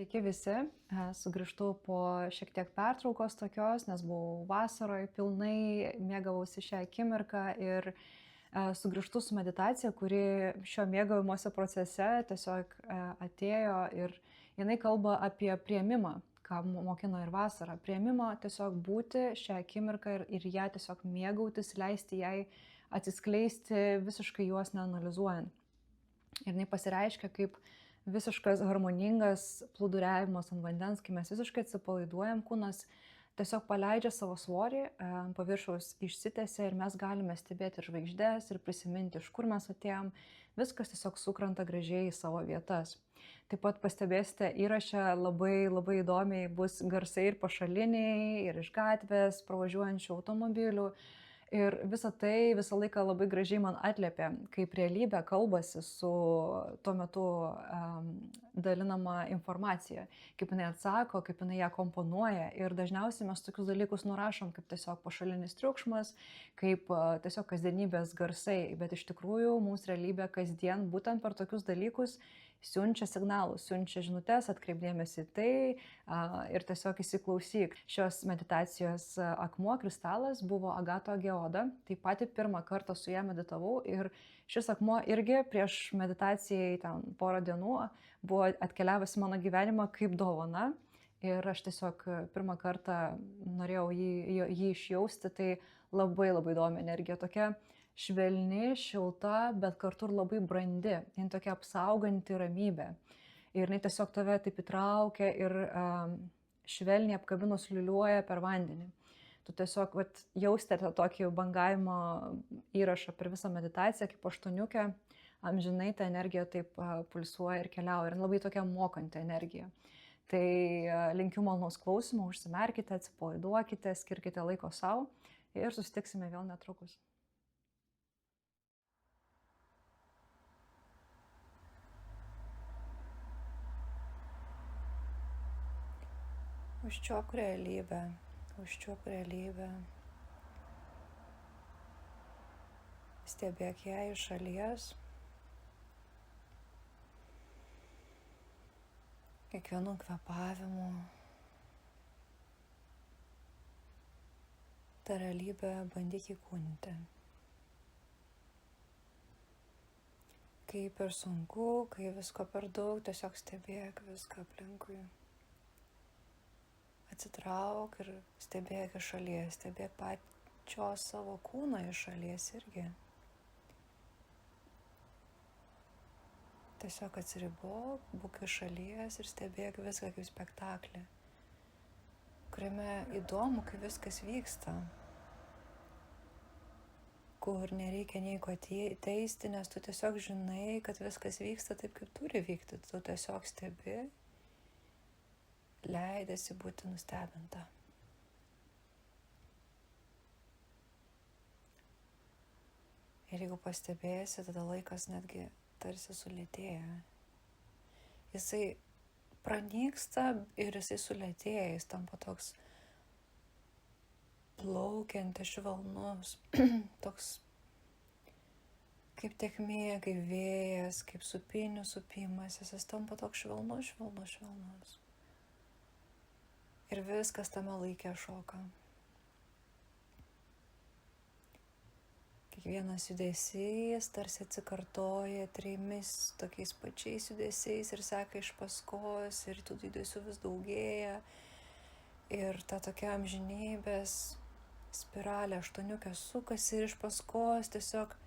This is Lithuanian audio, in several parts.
Sveiki visi, sugrįžtu po šiek tiek pertraukos tokios, nes buvau vasaroje pilnai, mėgavausi šią akimirką ir sugrįžtu su meditacija, kuri šio mėgavimosi procese tiesiog atėjo ir jinai kalba apie priėmimą, ką mokino ir vasarą. Priėmimą tiesiog būti šią akimirką ir ją tiesiog mėgautis, leisti jai atsiskleisti visiškai juos neanalizuojant. Ir jinai pasireiškia kaip visiškas harmoningas plūduriavimas ant vandens, kai mes visiškai atsipalaiduojam, kūnas tiesiog paleidžia savo svorį, paviršiaus išsitęsia ir mes galime stebėti ir žvaigždės ir prisiminti, iš kur mes atėjom, viskas tiesiog sukrenta gražiai į savo vietas. Taip pat pastebėsite įraše labai įdomiai bus garsai ir pašaliniai, ir iš gatvės, pravažiuojančių automobilių. Ir visa tai visą laiką labai gražiai man atliepia, kaip realybė kalbasi su tuo metu dalinama informacija, kaip jinai atsako, kaip jinai ją komponuoja. Ir dažniausiai mes tokius dalykus nurašom kaip tiesiog pašalinis triukšmas, kaip tiesiog kasdienybės garsai. Bet iš tikrųjų mums realybė kasdien būtent per tokius dalykus siunčia signalus, siunčia žinutes, atkreipdėmėsi tai ir tiesiog įsiklausyk. Šios meditacijos akmuo, kristalas buvo Agato Geoda, tai pati pirmą kartą su ją meditavau ir šis akmuo irgi prieš meditacijai ten porą dienų buvo atkeliavęs į mano gyvenimą kaip dovana ir aš tiesiog pirmą kartą norėjau jį išjausti, tai labai įdomi energija, tokia švelni, šilta, bet kartu ir labai brandi, jin tokia apsauganti ramybė. Ir jinai tiesiog tave taip įtraukia ir švelniai apkabinus liuliuoja per vandenį. Tu tiesiog jaustėte tokį bangavimo įrašą per visą meditaciją, kaip aštuoniukė, amžinai ta energija taip pulsuoja ir keliauja. Ir labai tokia mokanti energija. Tai linkiu malonaus klausimo, užsimerkite, atsipalaiduokite, skirkite laiko savo ir susitiksime vėl netrukus. Užčiuopk realybę, stebėk ją iš šalies, kiekvienu kvėpavimu. Ta realybė bandyk įkūnyti. Kai per sunku, kai visko per daug, tiesiog stebėk viską aplinkui. Atsitrauk ir stebėk iš šalies, stebėk pačios savo kūną iš šalies irgi. Tiesiog atsiribok, būk iš šalies ir stebėk viską kaip spektaklį, kuriame įdomu, kaip viskas vyksta, kur nereikia nieko teisti, nes tu tiesiog žinai, kad viskas vyksta taip, kaip turi vykti, tu tiesiog stebi. Leidėsi būti nustebinta. Ir jeigu pastebėsi, tada laikas netgi tarsi sulėtėja. Jisai pranyksta ir jisai sulėtėja, jis tampa toks plaukiantis, švelnus, toks kaip tėkmė, kaip vėjas, kaip supinių supimas, jis tampa toks švelnus. Ir viskas tame laike šoka. Kiekvienas judesys tarsi atsikartoja 3 tokiais pačiais judesiais ir seka iš paskos ir tų judesių vis daugėja. Ir ta tokia amžinybės spiralė aštuoniukė sukasi ir iš paskos tiesiog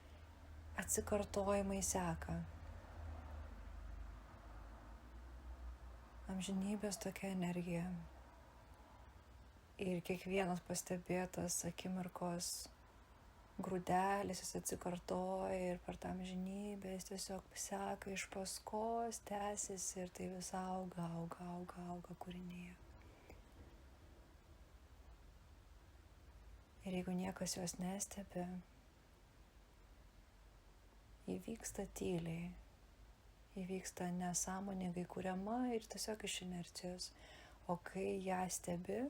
atsikartojimai seka. Amžinybės tokia energija. Ir kiekvienas pastebėtas akimirkos grūdelis jis atsikartoja ir per tą amžinybę jis tiesiog seka iš paskos, tęsiasi ir tai vis auga kūrinyje. Ir jeigu niekas jos nestebi, įvyksta tyliai, įvyksta nesąmoningai kuriama ir tiesiog iš inercijos. O kai ją stebi,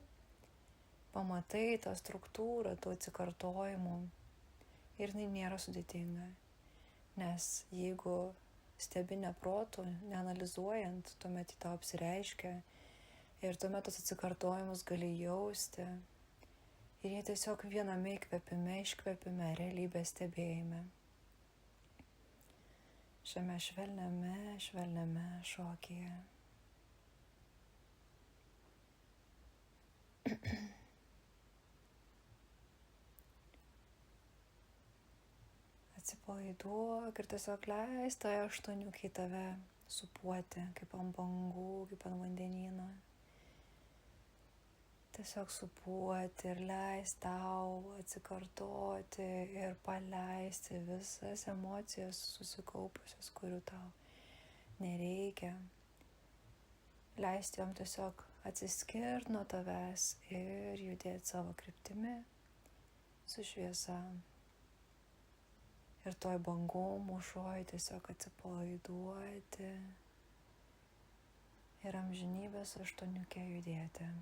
pamatai tą struktūrą, tų atsikartojimų ir jinai nėra sudėtinga, nes jeigu stebi ne protu, neanalizuojant, tuomet į tau apsireiškia ir tuomet tos atsikartojimus gali jausti. Ir jie tiesiog viename įkvėpime, iškvėpime, realybės stebėjime. Šiame švelniame šokyje. Atsipalaiduok ir tiesiog leis tai aštuoniukai tave supuoti, kaip ant bangų, kaip ant vandenyno. Tiesiog supuoti ir leis tau atsikartoti ir paleisti visas emocijas susikaupusias, kurių tau nereikia. Leisti jom tiesiog atsiskirti nuo tavęs ir judėti savo kryptimi su šviesa. Ir toj bangų mūšoj tiesiog atsipalaiduoti ir amžinybės aštuoniuke judėti.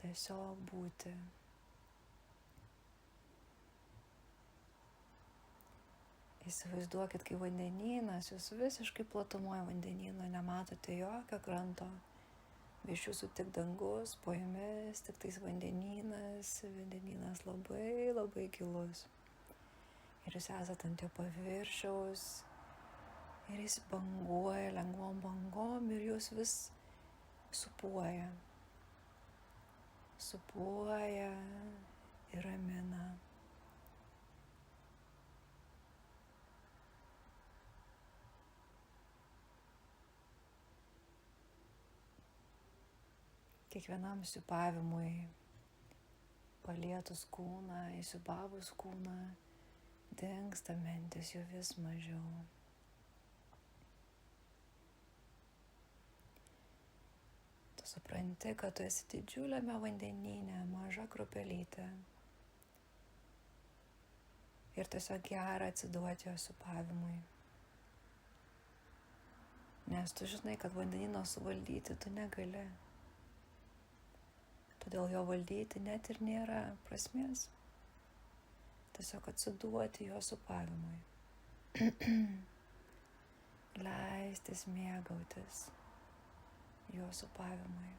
Tiesiog būti. Įsivaizduokit, kai vandenynas, jūs visiškai platumoje vandenyno, nematote jokio kranto, virš jūsų tik dangus, po jumis tik tais vandenynas labai, labai gilus. Ir jūs esate ant jo paviršiaus, ir jis banguoja lengvom bangom ir jūs vis supuoja ir ramina. Kiekvienam siūpavimui palietus kūną, įsiūpavus kūną, dingsta mintis jų vis mažiau. Supranti, kad tu esi didžiuliame vandenyne, maža kruopelytė. Ir tiesiog gera atsiduoti jo siūpavimui. Nes tu žinai, kad vandenyno suvaldyti tu negali. Todėl jo valdyti net ir nėra prasmės. Tiesiog atsiduoti jo siūpavimui. Leistis mėgautis jo siūpavimui.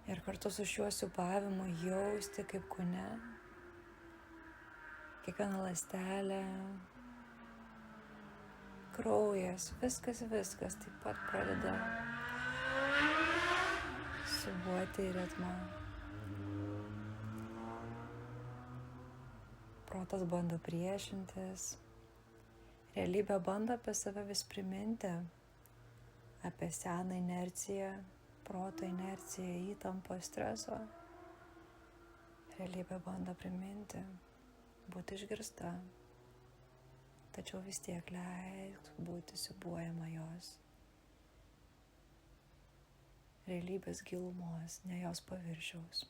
Ir kartu su šiuo siūpavimu jausti, kaip kūne, kiekviena ląstelė, kraujas, viskas taip pat pradeda siūbuoti į ritmą. Protas bando priešintis. Realybė bando apie save vis priminti, apie seną inerciją, proto inerciją, įtampą, streso. Realybė bando priminti, būti išgirsta, tačiau vis tiek leis būti siūbuojama jos. Realybės gilumos, ne jos paviršiaus.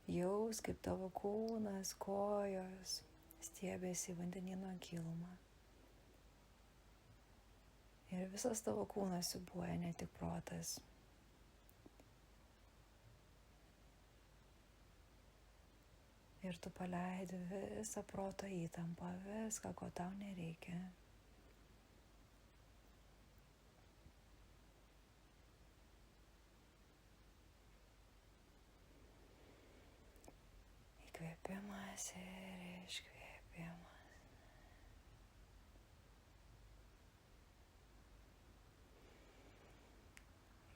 Jaus, kaip tavo kūnas, kojos stiebėsi į vandenyno gilumą. Ir visas tavo kūnas siūbuoja, ne tik protas. Ir tu paleidi visą proto įtampą, viską, ko tau nereikia. Įkvėpimas ir iškvėpimas.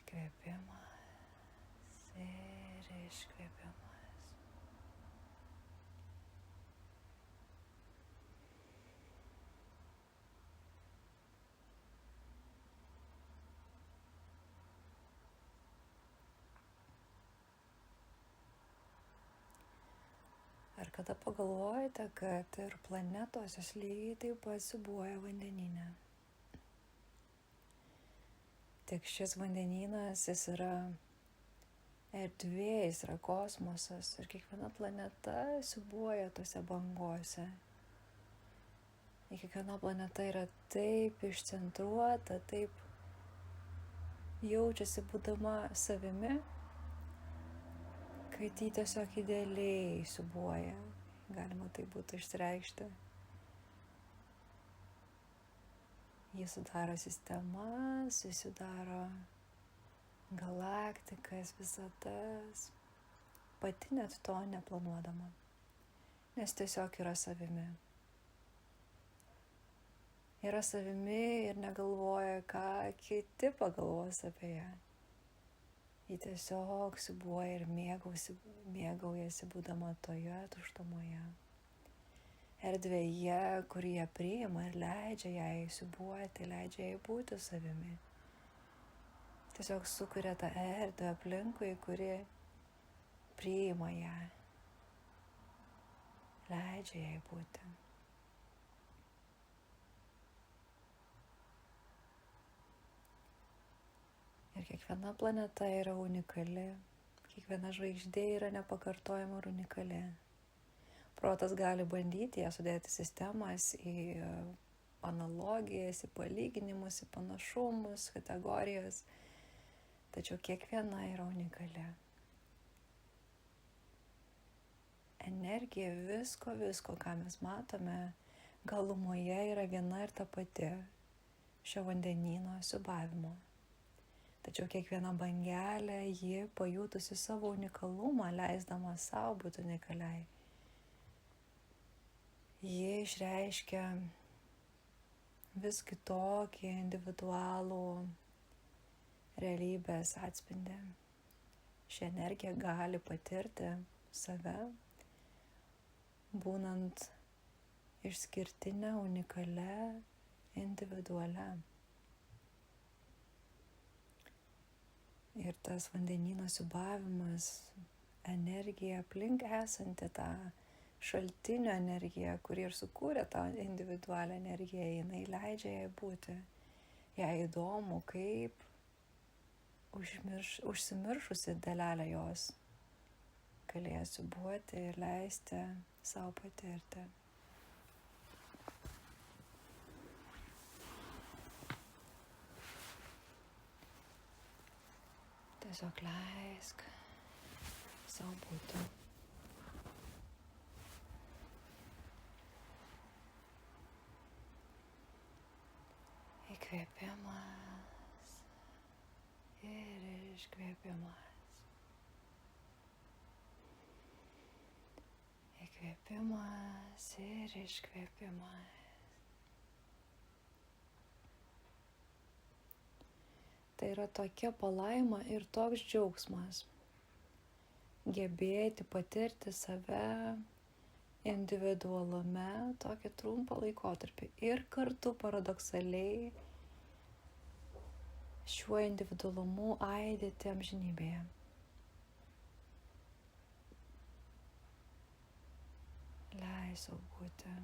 Įkvėpimas ir iškvėpimas. Ar kada pagalvojate, kad ir planetos jos lygiai taip pat siūbuoja vandenyne? Tik šis vandenynas, jis yra erdvė, jis yra kosmosas ir kiekviena planeta siūbuoja tose bangose. Ir kiekviena planeta yra taip išcentruota, taip jaučiasi būdama savimi, kad jį tiesiog idealiai siūbuoja. galima tai būtų išsireikšti. Jis sudaro sistemas, jis sudaro galaktikas, visatas, pati net to neplanuodama, nes tiesiog yra savimi. Yra savimi ir negalvoja, ką kiti pagalvos apie ją. Ji tiesiog siūbuoja ir mėgaujasi būdama toje tuštumoje. Erdvėje, kur jie priima ir leidžia jai siūbuoti, leidžia jai būti savimi. Tiesiog sukuria tą erdvę aplinkui, kuri priima ją, leidžia jai būti. Ir kiekviena planeta yra unikali, kiekviena žvaigždė yra nepakartojama ir unikali. Protas gali bandyti ją sudėti sistemas į analogijas, į palyginimus, į panašumus, kategorijas, tačiau kiekviena yra unikali. Energija visko, ką mes matome, galumoje yra viena ir ta pati šio vandenyno siūbavimo. Tačiau kiekviena bangelė, ji pajutusi savo unikalumą, leisdama savo būti unikaliai. Ji išreiškia vis kitokį individualų realybės atspindį. Ši energija gali patirti save, būnant išskirtinę, unikalią, individualią. Ir tas vandenyno siūbavimas, energija aplink esanti tą šaltinio energiją, kuri ir sukūrė tą individualią energiją, jinai leidžia jai būti. Jai įdomu, kaip užsimiršusi dalelę jos galėjo siūbuoti ir leisti savo patirti. Tiesiog leisk savo būti. Įkvėpimas ir iškvėpimas. Įkvėpimas ir iškvėpimas. Tai yra tokia palaima ir toks džiaugsmas gebėti patirti save individualume tokį trumpą laikotarpį ir kartu paradoksaliai šiuo individualumu aidėti amžinybėje. Leis sau būti.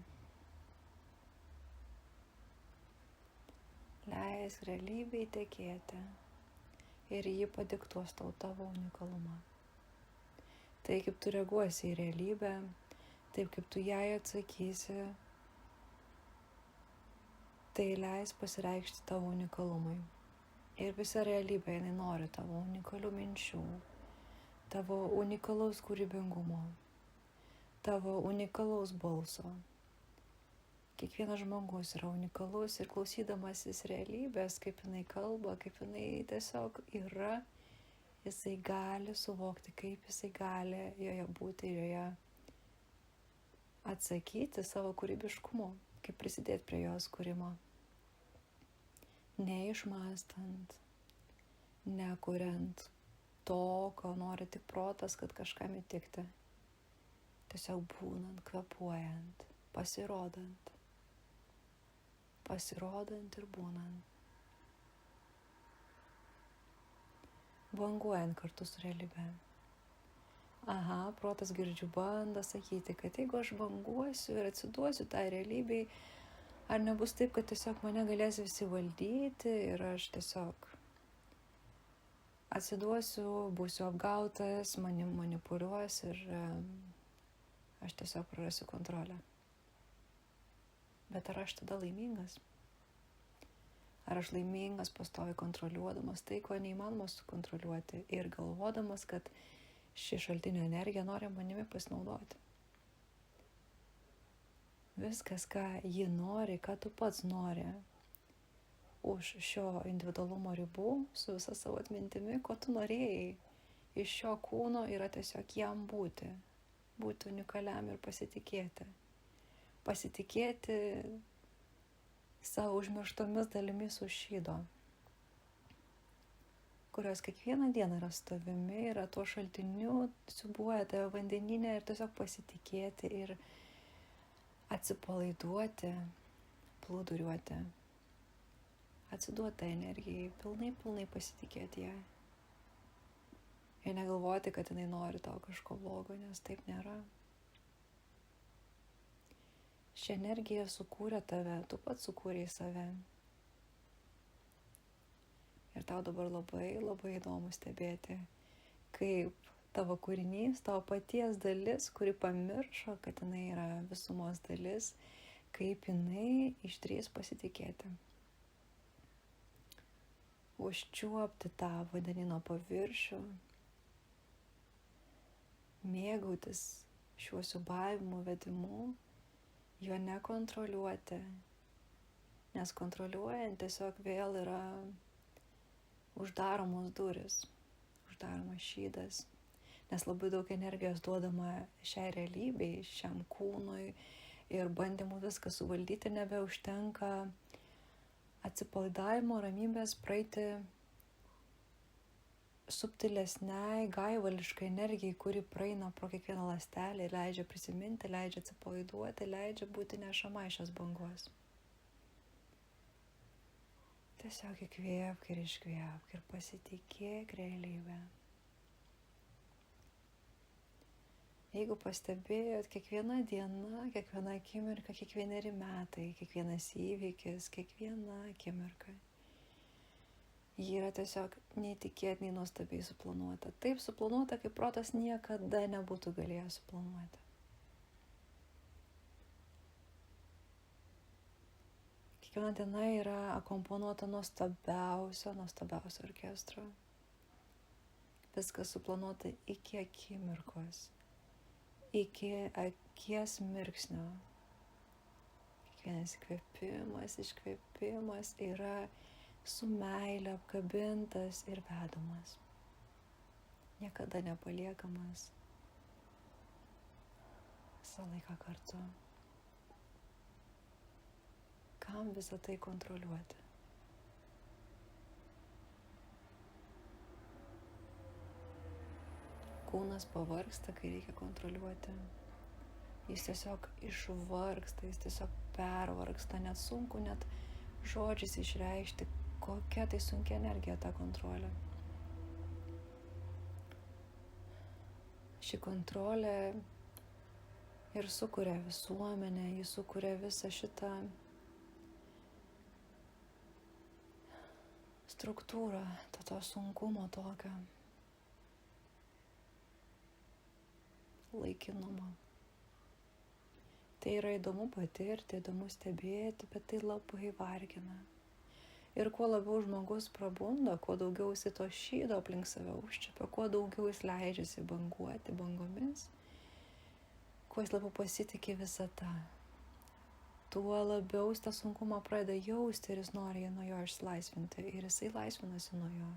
Leisk realybei tekėti ir ji padiktuos tau tavo unikalumą. Tai kaip tu reaguosi į realybę, taip kaip tu jai atsakysi, tai leis pasireikšti tavo unikalumui. Ir visa realybė, jinai nori tavo unikalių minčių, tavo unikalaus kūrybingumo, tavo unikalaus balso. Kiekvienas žmogus yra unikalus ir klausydamasis realybės, kaip jinai kalba, kaip jinai tiesiog yra, jisai gali suvokti, kaip jisai gali joje būti ir joje atsakyti savo kūrybiškumu, kaip prisidėti prie jos kūrimo. Neišmąstant, nekuriant to, ko nori tik protas, kad kažkam įtikti. Tiesiog būnant, kvėpuojant, pasirodant ir būnant. Banguojant kartu su realybė. Protas girdžiu bando sakyti, kad jeigu aš banguosiu ir atsiduosiu tai realybei, ar nebus taip, kad tiesiog mane galės visi valdyti ir aš tiesiog atsiduosiu, būsiu apgautas, manim manipuliuos ir aš tiesiog prarasiu kontrolę. Bet ar aš tada laimingas? Ar aš laimingas pastoviai kontroliuodamas tai, ko neįmanoma sukontroliuoti ir galvodamas, kad ši šaltinio energija nori manimi pasinaudoti? viskas, ką ji nori, ką tu pats nori, už šio individualumo ribų, su visa savo atmintimi, ko tu norėjai iš šio kūno, yra tiesiog jam būti unikaliam ir pasitikėti. Pasitikėti savo užmirštomis dalimis už šydo, kurios kiekvieną dieną yra su tavimi, yra tuo šaltiniu, siūbuoja tave vandeninę ir tiesiog pasitikėti ir atsipalaiduoti, plūduriuoti, atsiduoti energijai, pilnai pasitikėti ją. Ir negalvoti, kad jinai nori tau kažko blogo, nes taip nėra. Ši energija sukūrė tave, tu pats sukūrei save. Ir tau dabar labai įdomu stebėti, kaip tavo kūrinys, tavo paties dalis, kuri pamiršo, kad jinai yra visumos dalis, kaip jinai išdrįs pasitikėti. Užčiuopti tą vandenyno paviršių, mėgautis šiuo siūbavimu, vedimu, jo nekontroliuoti, nes kontroliuojant tiesiog vėl yra uždaromos duris, uždaromas šydas, nes labai daug energijos duodama šiai realybei, šiam kūnui ir bandymų viską suvaldyti nebeužtenka atsipalaidavimo, ramybės, praeiti subtilesniai, gaivališkai energijai, kuri praeina pro kiekvieną ląstelę ir leidžia prisiminti, leidžia atsipalaiduoti, leidžia būti nešama iš šios bangos. Tiesiog įkvėpk ir iškvėpk ir pasitikėk realybę. Jeigu pastebėjot, kiekviena diena, kiekviena akimirka, kiekvieneri metai, kiekvienas įvykis, kiekviena akimirka, ji yra tiesiog neįtikėtinai nuostabiai suplanuota. Taip suplanuota, kaip protas niekada nebūtų galėjęs suplanuoti. Kiekviena diena yra akomponuota nuostabiausio orkestro. Viskas suplanuota iki akimirkos, iki akies mirksnio. Kiekvienas įkvėpimas, iškvėpimas yra su meile apkabintas ir vedamas. Niekada nepaliekamas. Visą laiką kartu. Kam visą tai kontroliuoti? Kūnas pavargsta, kai reikia kontroliuoti. Jis tiesiog išvargsta, jis tiesiog pervargsta, net sunku, net žodžiais išreikšti, kokia tai sunkia energija ta kontrolė. Ši kontrolė ir sukuria visuomenę, jis sukuria visą šitą struktūrą, to sunkumo tokio laikinumo. Tai yra įdomu patirti, įdomu stebėti, bet tai labai vargina. Ir kuo labiau žmogus prabunda, kuo daugiau jis to šydo aplink save užčiapia, kuo daugiau jis leidžiasi banguoti bangomis, kuo jis labiau pasitikė visata, tuo labiau jis tą sunkumą pradeda jausti ir jis nori nuo jo išsilaisvinti. Ir jisai laisvinasi nuo jo,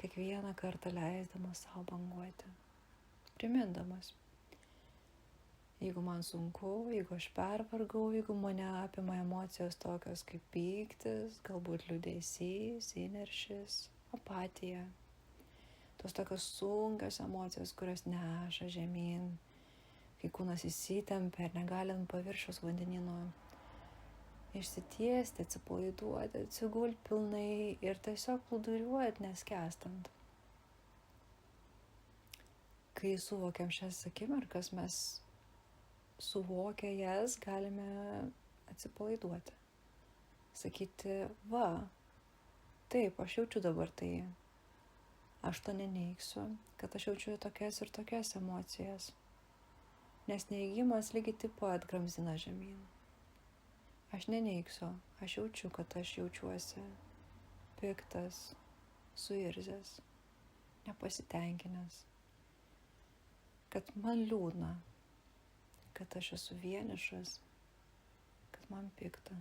kiekvieną kartą leisdamas savo banguoti, primindamas. Jeigu man sunku, jeigu aš pervargau, jeigu mane apima emocijos tokios kaip pyktis, galbūt liūdesys, įniršis, apatija. Tos tokios sunkios emocijos, kurios neša žemyn, kai kūnas įsitempia ir negalint paviršiaus vandenyno išsitiesti, atsipalaiduoti, atsigulti pilnai ir tiesiog plūduriuoti, neskęstant. Kai suvokiam šias akimirkas, mes suvokę jas galime atsipalaiduoti. Sakyti, va, taip, aš jaučiu dabar tai. Aš to neneigsiu, kad aš jaučiu tokias ir tokias emocijas. Nes neigimas lygiai taip pat gramzina žemyn. Aš neneigsiu, aš jaučiu, kad aš jaučiuosi piktas, suirzęs, nepasitenkinęs, kad man liūdna, kad aš esu vienišas, man pikta.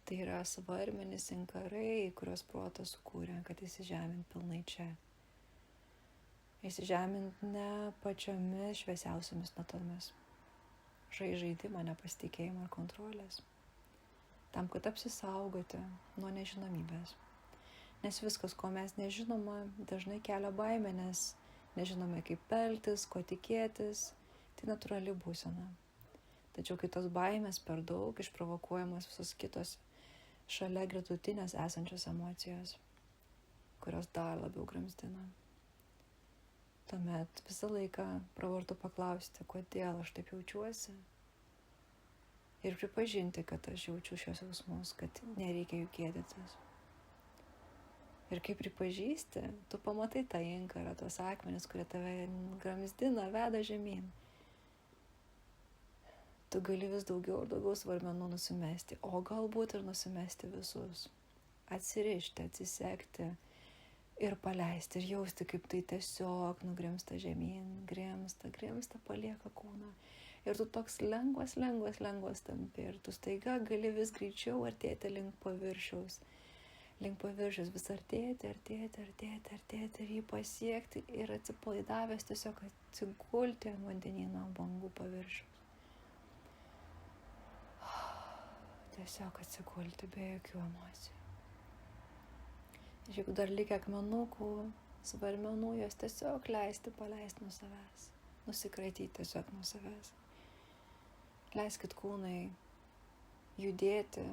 Tai yra svarmenys inkarai, kuriuos protas sukūrė, kad įsižemint pilnai čia. Įsižemint ne pačiomis šviesiausiamis natomis. Žaidimą, nepasitikėjimą ir kontrolės. Tam, kad apsisaugoti nuo nežinomybės. Nes viskas, ko mes nežinoma, dažnai kelia baimę, nes nežinome, kaip elgtis, ko tikėtis, tai natūrali būsena. Tačiau kai tos baimės per daug, išprovokuojamos visos kitos šalia gretutinės esančios emocijos, kurios dar labiau gramzdina. Tuomet visą laiką pravartu paklausti, kodėl aš taip jaučiuosi ir pripažinti, kad aš jaučiu šios jausmus, kad nereikia jų gėdytis. Ir kai pripažįsti, tu pamatai tą inkarą, tos akmenis, kurie tave gramzdina, veda žemyn. Tu gali vis daugiau ir daugiau svarmenų nusimesti, o galbūt ir nusimesti visus. Atsirišti, atsisekti ir paleisti, ir jausti, kaip tai tiesiog nugrimsta žemyn, grimsta, palieka kūną. Ir tu toks lengvas tampi, ir tu staiga gali vis greičiau artėti link paviršiaus. Vis artėti ir jį pasiekti ir atsipalaidavęs tiesiog atsigulti ant vandenyno bangų paviršiaus. Tiesiog atsigulti be jokių emocijų. Ir jeigu dar likę akmenukų, svarmenų, jos tiesiog paleisti nuo savęs. Nusikratyti tiesiog nuo savęs. Leiskit kūnai judėti,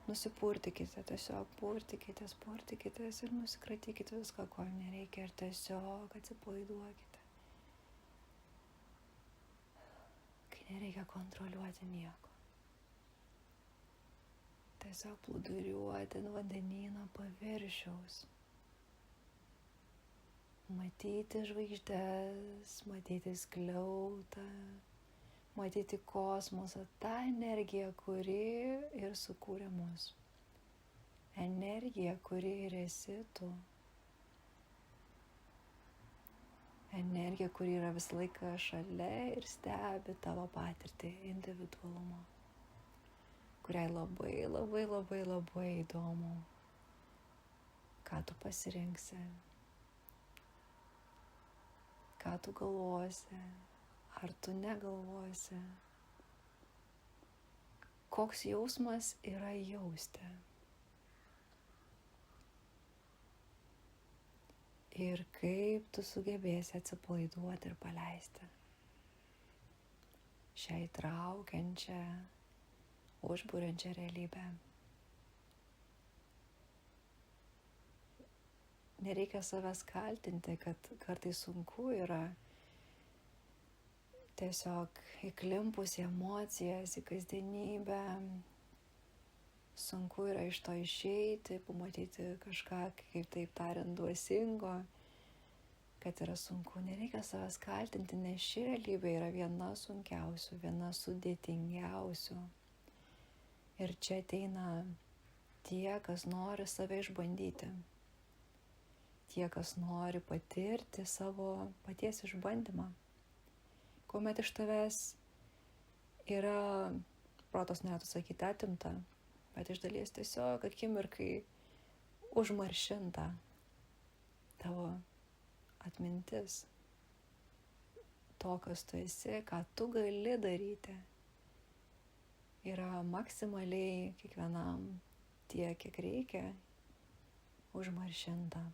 nusipurtikite, tiesiog purtikitės ir nusikratykite viską, ko jums nereikia, ir tiesiog atsipalaiduokite. Kai nereikia kontroliuoti nieko. Tiesiog plūduriuoti ant vandenyno paviršiaus. Matyti žvaigždes, matyti skliautą, matyti kosmosą, tą energiją, kuri ir sukūrė mus. Energija, kuri ir esi tu. Energija, kuri yra visą laiką šalia ir stebi tavo patirtį individualumo. Kuriai labai įdomu, ką tu pasirinksi, ką tu galvosi, ar tu negalvosi, koks jausmas yra jausti. Ir kaip tu sugebėsi atsipalaiduoti ir paleisti šią įtraukiančią, užburiančią realybę. Nereikia savęs kaltinti, kad kartais sunku yra tiesiog įklimpus į emocijas, į kasdienybę. Sunku yra iš to išeiti, pamatyti kažką, kaip taip tariant, dvasingo, kad yra sunku. Nereikia savęs kaltinti, nes ši realybė yra viena sunkiausių, viena sudėtingiausių. Ir čia ateina tie, kas nori save išbandyti. Tie, kas nori patirti savo paties išbandymą. Kuomet iš tavęs yra, protas norėtų sakyti, atimta, bet iš dalies tiesiog akimirkai užmaršinta tavo atmintis. To, kas tu esi, ką tu gali daryti, yra maksimaliai kiekvienam tiek, kiek reikia, užmaršinta.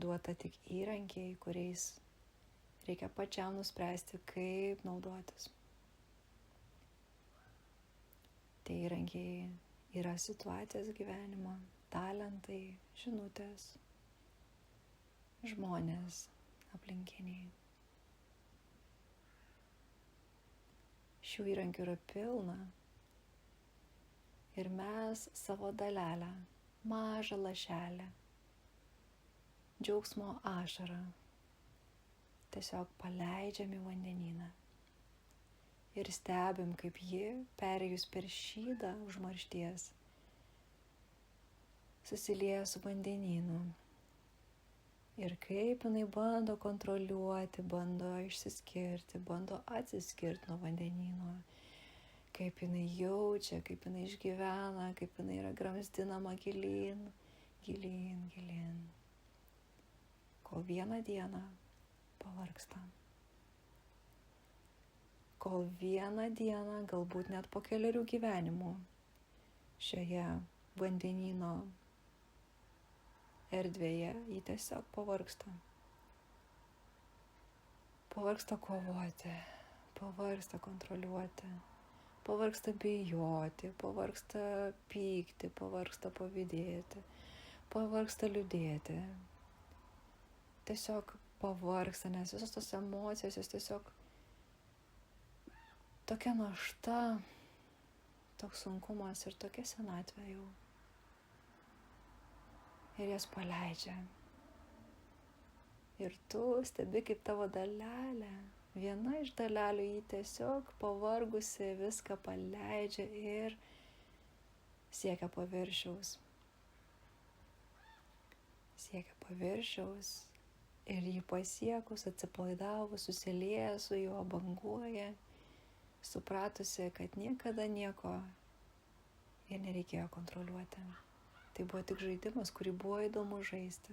Duota tik įrankiai, kuriais reikia pačiam nuspręsti, kaip naudotis. Tie įrankiai yra situacijos gyvenimo, talentai, žinutės, žmonės, aplinkiniai. Šių įrankių yra pilna ir mes savo dalelę, mažą lašelę, džiaugsmo ašarą tiesiog paleidžiam į vandenyną ir stebim, kaip ji, perėjus per šydą užmaršties, susilieja su vandenynu Ir kaip jinai bando kontroliuoti, bando išsiskirti, bando atsiskirti nuo vandenyno. Kaip jinai jaučia, kaip jinai išgyvena, kaip jinai yra gramzdinama gilyn, gilyn, gilyn. Kol vieną dieną pavargsta. Kol vieną dieną, galbūt net po keliarių gyvenimų, šioje vandenyno erdvėje ji tiesiog pavargsta. Pavargsta kovoti, pavargsta kontroliuoti, pavargsta bijoti, pavargsta pykti, pavargsta pavydėti, pavargsta liūdėti. Tiesiog pavargsta, nes visos tos emocijos, jos tiesiog tokia našta, toks sunkumas ir tokia senatvė jau. Ir jas paleidžia. Ir tu stebi, kaip tavo dalelė, viena iš dalelių jį tiesiog pavargusi viską paleidžia ir siekia paviršiaus. Siekia paviršiaus ir jį pasiekus, atsipalaidavus, susilieja su juo, banguoja, supratusi, kad niekada nieko ir nereikėjo kontroliuoti. Tai buvo tik žaidimas, kurį buvo įdomu žaisti.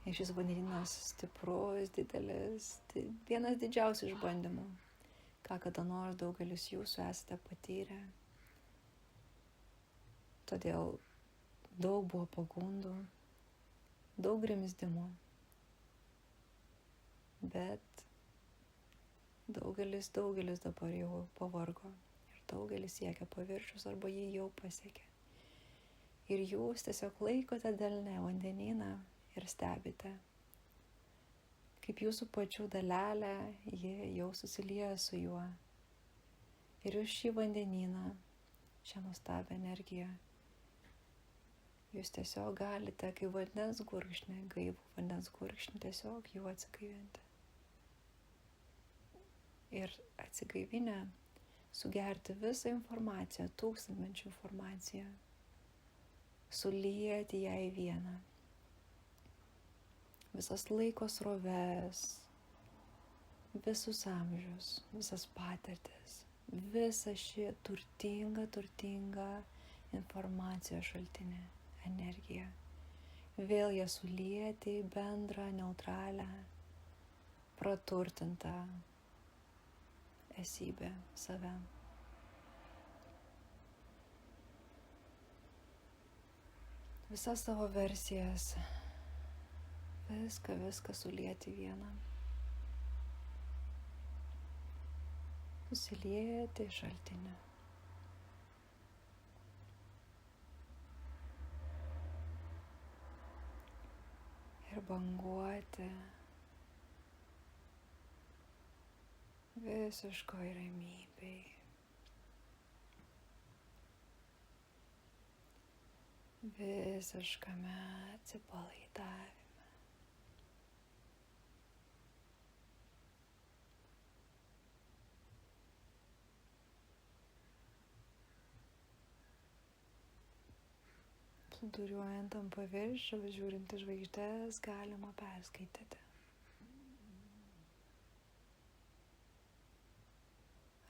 Ir šis vandenynas stiprus, didelis, tai vienas didžiausių išbandymų, ką kada nors daugelis jūsų esate patyrę. Todėl daug buvo pagundų, daug grimzdimų, bet daugelis dabar jau pavargo. Daugelis siekia paviršius arba jį jau pasiekė. Ir jūs tiesiog laikote delne vandenyną ir stebite, kaip jūsų pačių dalelė, ji jau susilieja su juo. Ir jūs šį vandenyną, šią nuostabią energiją, jūs tiesiog galite, kaip vandens gurkšnį, gaivų vandens gurkšnį, tiesiog jau atsigaivinti. Ir atsigaivinę, sugerti visą informaciją, tūkstantmečių informaciją, sulieti ją į vieną. Visas laiko sroves, visus amžius, visas patirtis, visa ši turtinga informacijos šaltinė, energija. Vėl ją sulieti į bendrą, neutralią, praturtintą esybę, save. Visas savo versijas, viską sulieti vieną. Susilieti į šaltinį. Ir banguoti visiškoj ramybėj. Visiškame atsipalaidavime. Plūduriuojant ant paviršiaus, žiūrint į žvaigždes, galima perskaityti.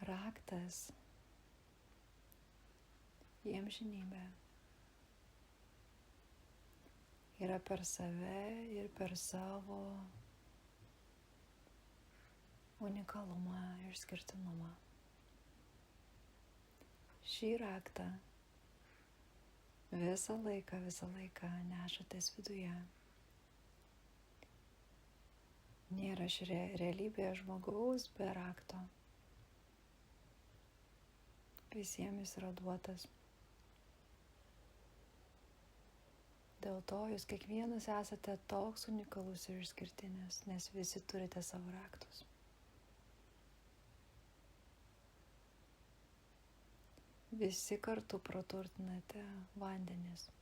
Raktas į amžinybę yra per save ir per savo unikalumą ir išskirtinumą. Šį raktą visą laiką nešatės viduje. Nėra realybėje žmogaus be rakto. Visiems jis yra duotas. Dėl to jūs kiekvienas esate toks unikalus ir išskirtinis, nes visi turite savo raktus. Visi kartu praturtinate vandenyną.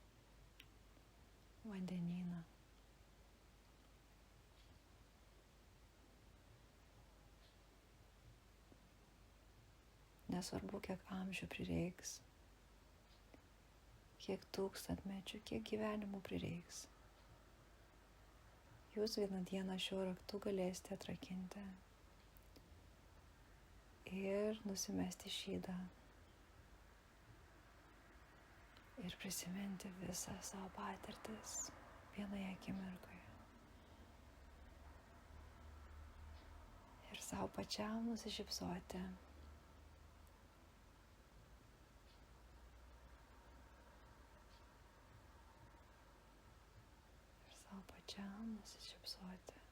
Nesvarbu, kiek amžių prireiks, kiek tūkstantmečių, kiek gyvenimų prireiks. Jūs vieną dieną šiuo raktu galėsite atrakinti ir nusimesti šydą. Ir prisiminti visą savo patirtis vienoje akimirkoje. Ir savo pačiam nusišypsoti. Ir savo pačiam nusišypsoti.